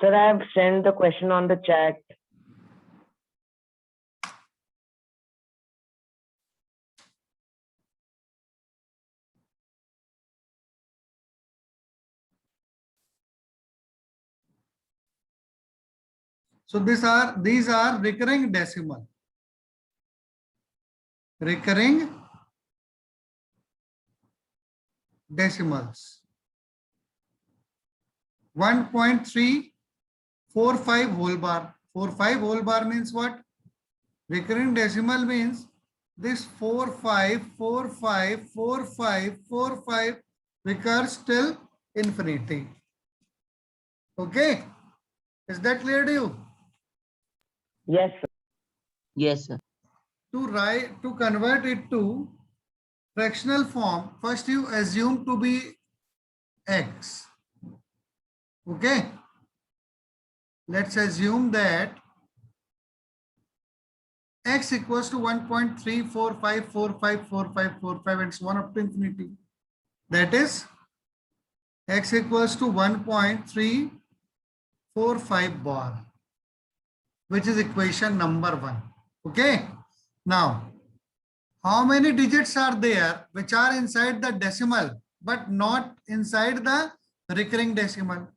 Sir, I have sent the question on the chat. So these are recurring decimal. Recurring decimals. 1.345 whole bar. 45 whole bar means what? Recurring decimal means this 45454545 recurs till infinity. Okay, is that clear to you? Yes, sir. Yes, sir. To convert it to fractional form, first you assume to be x. Okay, let's assume that x equals to 1.345454545 and so on up to infinity. That is x equals to 1.345 bar, which is equation number 1. Okay, now how many digits are there which are inside the decimal but not inside the recurring decimal?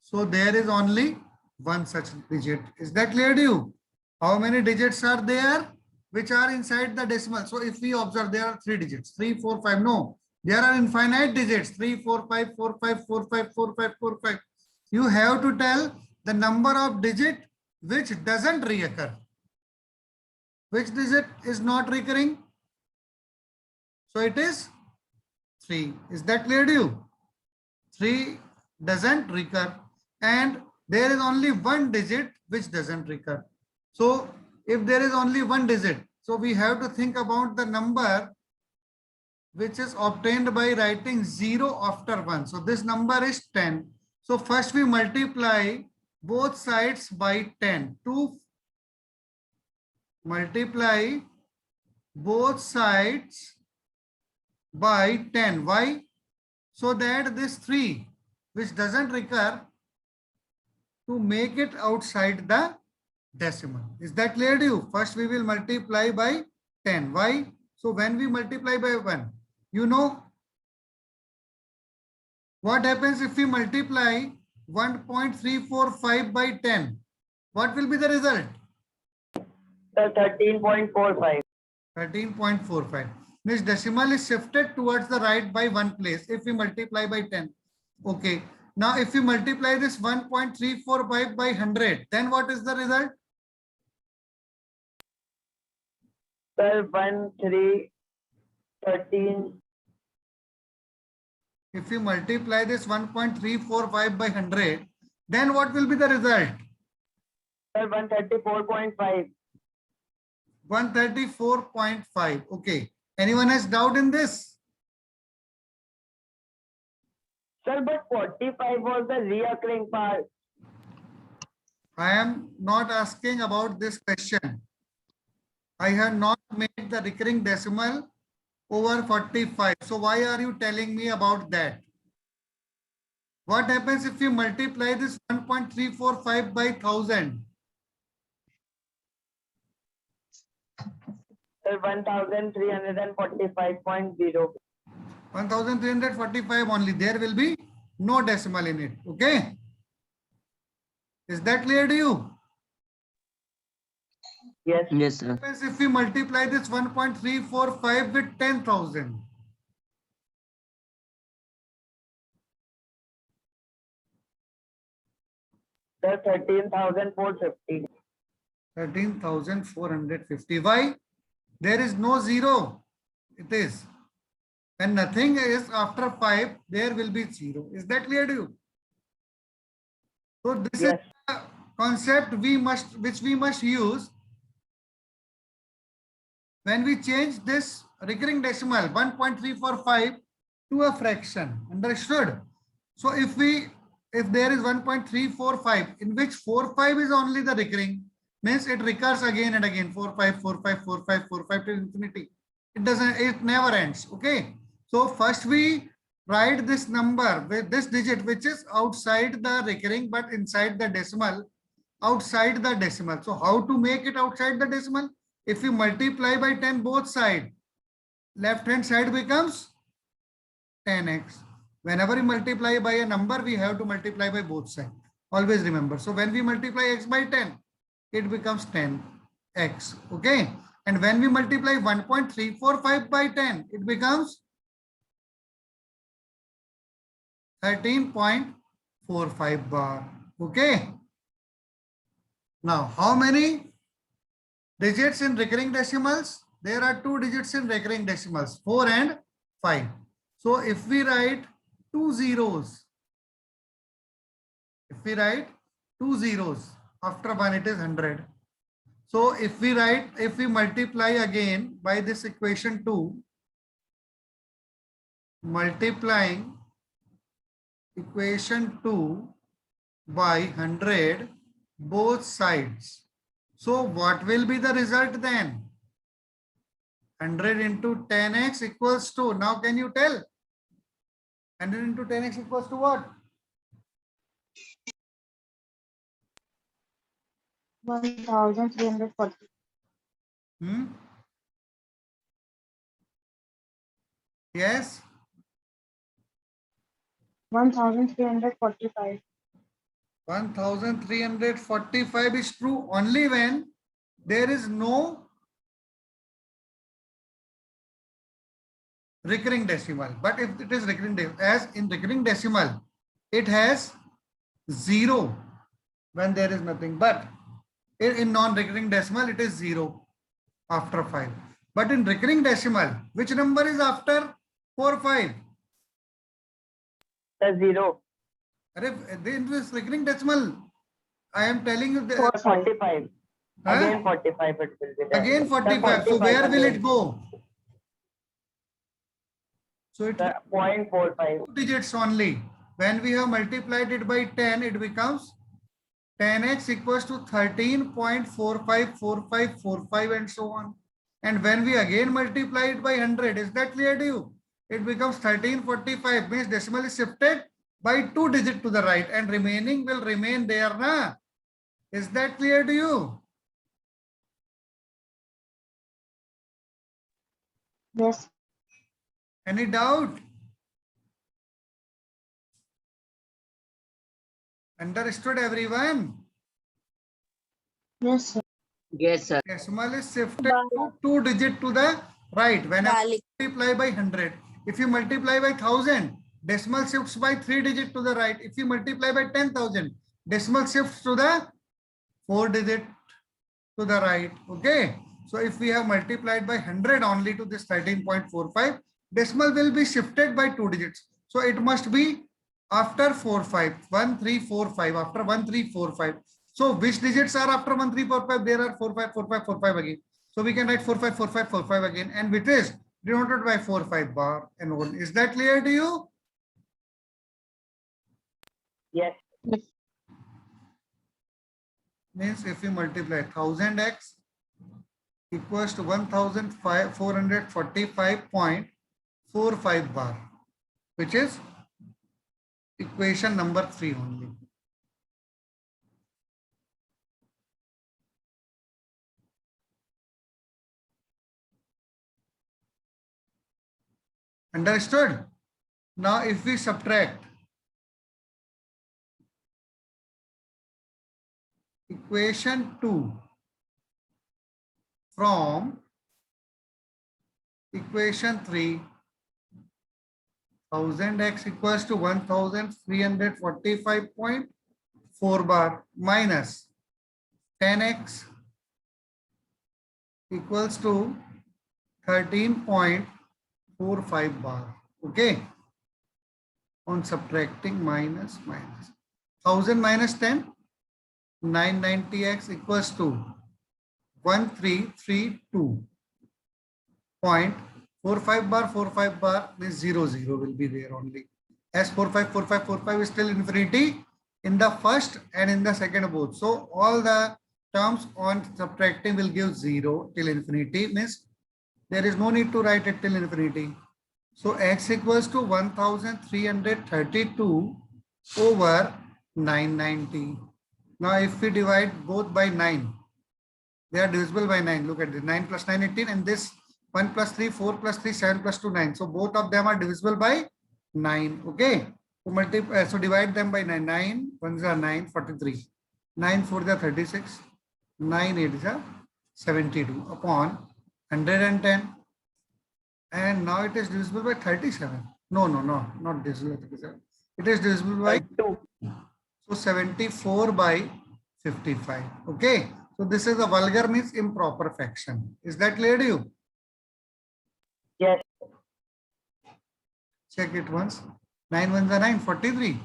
So there is only one such digit. Is that clear to you? How many digits are there which are inside the decimal? So if we observe, there are 3 digits, 3, 4, 5. No, there are infinite digits, 3, 4, 5, 4, 5, 4, 5, 4, 5, 4, 5. You have to tell the number of digit which doesn't reoccur. Which digit is not recurring? So it is 3. Is that clear to you? 3 doesn't recur, and there is only one digit which doesn't recur. So if there is only one digit, so we have to think about the number which is obtained by writing 0 after 1. So this number is 10. So first we multiply both sides by 10. To multiply both sides by 10. Why? So that this 3 which doesn't recur, to make it outside the decimal. Is that clear to you? First we will multiply by 10. Why? So when we multiply by 1, you know what happens if we multiply 1.345 by 10? What will be the result? Sir, 13.45. 13.45. This decimal is shifted towards the right by 1 place if we multiply by 10. Okay. Now if we multiply this 1.345 by 100, then what is the result? Sir, 13. If we multiply this 1.345 by 100, then what will be the result? Sir, 134.5. 134.5. Okay. Anyone has doubt in this? Sir, but 45 was the reoccurring part. I am not asking about this question. I have not made the recurring decimal over 45. So why are you telling me about that? What happens if you multiply this 1.345 by 1000? Sir, 1345.0. 1345 only. There will be no decimal in it. Okay. Is that clear to you? Yes. Yes, sir. What happens if we multiply this 1.345 with 10,000? Sir, 13,450. 13,450. Why? There is no zero. It is. When nothing is after 5, there will be 0. Is that clear to you? So this Yes. is the concept which we must use when we change this recurring decimal 1.345 to a fraction. Understood? So if there is 1.345 in which 45 is only the recurring, means it recurs again and again, 45, 45, 45, 45 to infinity. It never ends. Okay. So first we write this number with this digit which is outside the recurring but inside the decimal, outside the decimal. So how to make it outside the decimal? If you multiply by 10 both sides, left hand side becomes 10x. Whenever we multiply by a number, we have to multiply by both sides. Always remember. So when we multiply x by 10, it becomes 10x. Okay. And when we multiply 1.345 by 10, it becomes 13.45 bar. Okay. Now, how many digits in recurring decimals? There are 2 digits in recurring decimals, 4 and 5. So if we write 2 zeros, after 1 it is 100. So if we multiply again by this equation 2, multiplying equation 2 by 100 both sides. So what will be the result then? 100 into 10x equals to, now can you tell? 100 into 10x equals to what? 1340. Yes. 1345. 1345 is true only when there is no recurring decimal. But if it is recurring decimal, as in recurring decimal, it has 0 when there is nothing. But in non-recurring decimal, it is 0 after 5. But in recurring decimal, which number is after 4, 5? The 0. In this recurring decimal, I am telling you the 45. Huh? Again 45 it will be there. Again 45. So 45 where will again. it go? So it The 0.45. 2 digits only. When we have multiplied it by 10, it becomes 10x equals to 13.454545 and so on. And when we again multiply it by 100, is that clear to you? It becomes 1345, means decimal is shifted by 2 digits to the right and remaining will remain there. Na? Is that clear to you? Yes. Any doubt? Understood everyone? Yes, sir. Yes, sir. Decimal is shifted to 2 digits to the right whenever you multiply by 100. If you multiply by 1000, decimal shifts by 3 digits to the right. If you multiply by 10,000, decimal shifts to the 4 digit to the right. Okay. So if we have multiplied by 100 only to this 13.45, decimal will be shifted by 2 digits. So it must be after 4, 5, 1, 3, 4, 5, after 1, 3, 4, 5. So which digits are after 1, 3, 4, 5? There are 4, 5, 4, 5, 4, 5 again. So we can write 4, 5, 4, 5, 4, 5 again, and which is denoted by 4, 5 bar and 1. Is that clear to you? Yes. Means if you multiply 1000x equals to 1445.45 bar, which is equation number 3 only. Understood? Now if we subtract equation 2 from equation 3, 1000x equals to 1345.4 bar minus 10x equals to 13.45 bar. Okay. On subtracting minus. 1000 minus 10, 990x equals to 1332.45 bar, 45 bar means 0 will be there only. As 45 is still infinity in the first and in the second both. So all the terms on subtracting will give 0 till infinity, means there is no need to write it till infinity. So x equals to 1332 over 990. Now if we divide both by 9, they are divisible by 9. Look at this. 9 plus 9, 18. And this 1 plus 3, 4 plus 3, 7 plus 2, 9. So both of them are divisible by 9. Okay. So divide them by 9. 9 ones are 9, 43. 9 4 are 36. 9 8 are 72 upon 110. And now it is divisible by 37. No, not divisible by 37. It is divisible by 2. So 74 by 55. Okay. So this is a vulgar means improper fraction. Is that clear to you? Yes. Check it once. 9 1s are 9, 43.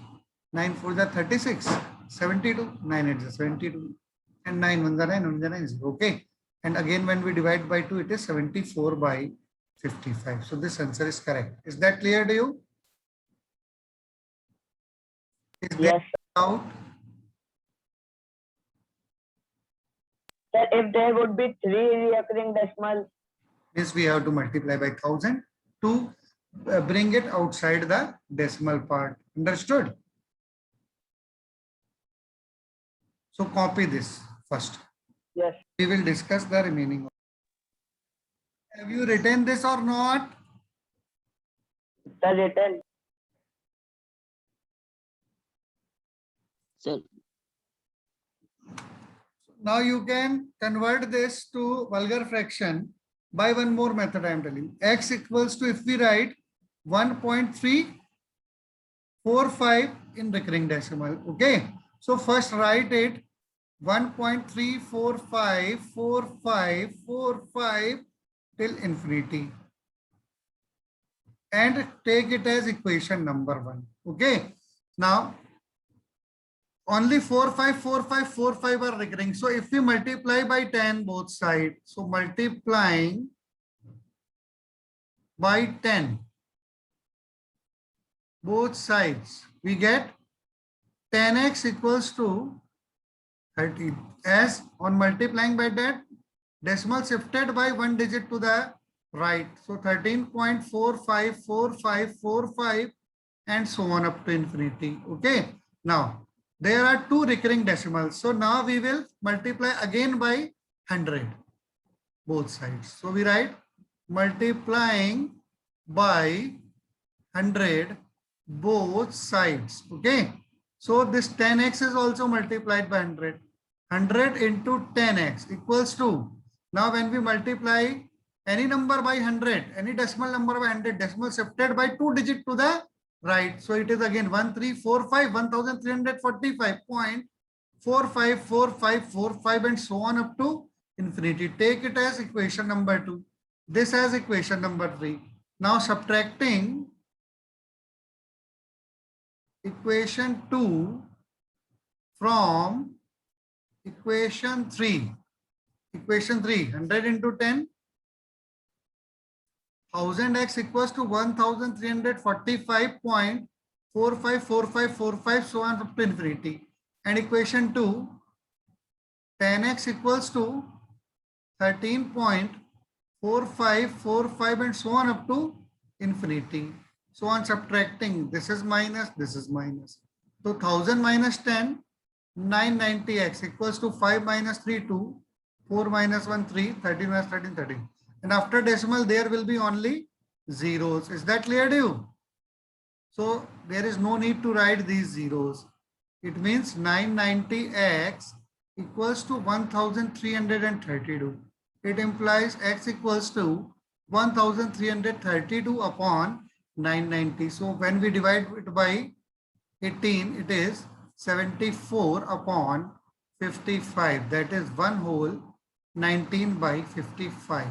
9 4s are 36, 72. 9 8s are 72. And 9 1s are 9, 1s are 9. Okay. And again, when we divide by 2, it is 74 by 55. So this answer is correct. Is that clear to you? Is there Yes. doubt? Sir, if there would be 3 recurring decimals, Means we have to multiply by 1000 to bring it outside the decimal part. Understood? So copy this first. yes. We will discuss the remaining. Have you written this or not? Sir, written. Sir, Now you can convert this to vulgar fraction by one more method I am telling you. X equals to, if we write 1.345 in recurring decimal. Okay. So first write it 1.3454545 till infinity. And take it as equation number 1. Okay. Now only 454545 are recurring. So if we multiply by 10 both sides, so multiplying by 10 both sides, we get 10x equals to 30. As on multiplying by that, decimal shifted by one digit to the right. So 13.454545 and so on up to infinity. Okay. Now there are two recurring decimals. So now we will multiply again by 100 both sides. So we write multiplying by 100 both sides. Okay. So this 10x is also multiplied by 100. 100 into 10x equals to, now when we multiply any number by 100, any decimal number by 100, decimal shifted by 2 digit to the right. So it is again 1345 and so on up to infinity. Take it as equation number 2. This as equation number 3. Now subtracting equation 2 from equation 3. Equation 3, 100 into 10. 1000x equals to 1345.454545 so on up to infinity. And equation 2, 10x equals to 13.4545 and so on up to infinity. So on subtracting, this is minus, this is minus. So 1000 minus 10, 990x equals to 5 minus 3, 2, 4 minus 1, 3, 13 minus 13, 13. And after decimal, there will be only zeros. Is that clear to you? So there is no need to write these zeros. It means 990x equals to 1332. It implies x equals to 1332 upon 990. So when we divide it by 18, it is 74 upon 55. That is 1 whole 19 by 55.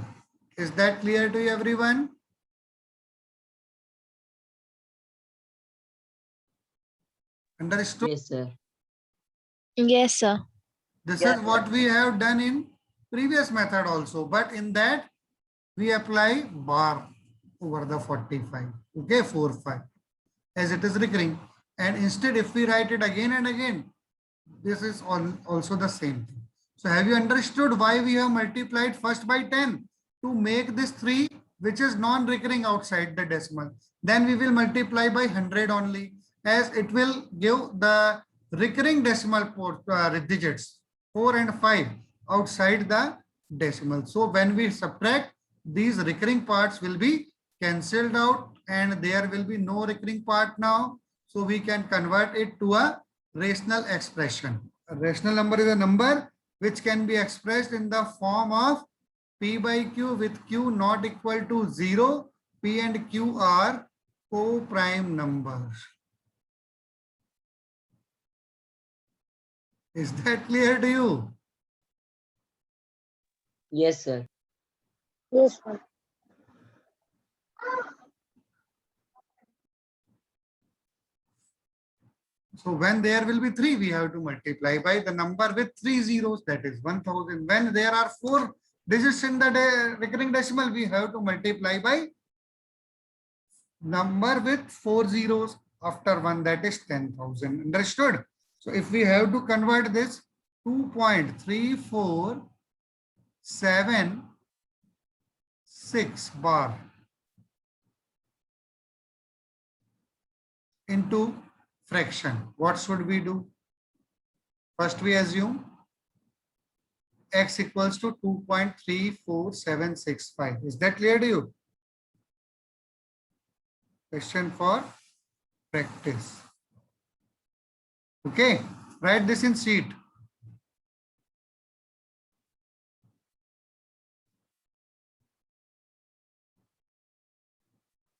Is that clear to you, everyone? Understood? yes, sir. Yes, sir. This Yes, is what we have done in previous method also, but in that we apply bar over the 45. Okay, 4, 5, as it is recurring. And instead, if we write it again and again, this is also the same thing. So have you understood why we have multiplied first by 10 to make this 3 which is non-recurring outside the decimal, then we will multiply by 100 only, as it will give the recurring decimal digits 4 and 5 outside the decimal. So when we subtract, these recurring parts will be cancelled out and there will be no recurring part now. So we can convert it to a rational expression. A rational number is a number which can be expressed in the form of P by Q with Q not equal to 0. P and Q are co-prime numbers. Is that clear to you? Yes, sir. Yes, sir. So when there will be 3, we have to multiply by the number with 3 zeros, that is 1000. When there are 4 digits in the recurring decimal, we have to multiply by number with 4 zeros after 1, that is 10,000. Understood? So if we have to convert this 2.3476 bar into fraction, what should we do? First we assume x equals to 2.34765. Is that clear to you? Question for practice. Okay, write this in sheet.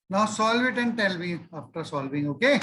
Now solve it and tell me after solving, okay?